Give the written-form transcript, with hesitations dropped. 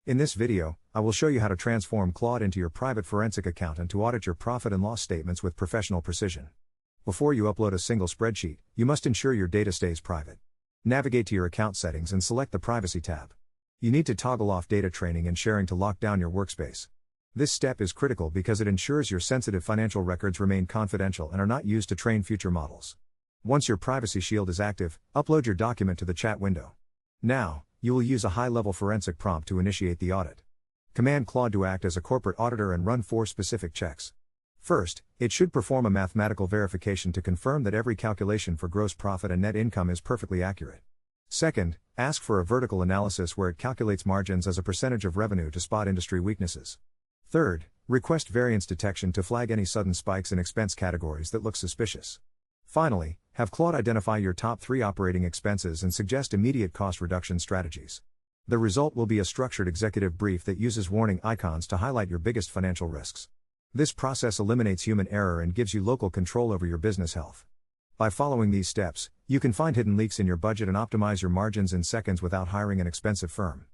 In this video, I will show you how to transform Claude into your private forensic accountant to audit your profit and loss statements with professional precision. Before you upload a single spreadsheet, you must ensure your data stays private. Navigate to your account settings and select the Privacy tab. You need to toggle off data training and sharing to lock down your workspace. This step is critical because it ensures your sensitive financial records remain confidential and are not used to train future models. Once your Privacy Shield is active, upload your document to the chat window. Now, you will use a high-level forensic prompt to initiate the audit. Command Claude to act as a corporate auditor and run 4 specific checks. First, it should perform a mathematical verification to confirm that every calculation for gross profit and net income is perfectly accurate. Second, ask for a vertical analysis where it calculates margins as a percentage of revenue to spot industry weaknesses. Third, request variance detection to flag any sudden spikes in expense categories that look suspicious. Finally, have Claude identify your top 3 operating expenses and suggest immediate cost reduction strategies. The result will be a structured executive brief that uses warning icons to highlight your biggest financial risks. This process eliminates human error and gives you local control over your business health. By following these steps, you can find hidden leaks in your budget and optimize your margins in seconds without hiring an expensive firm.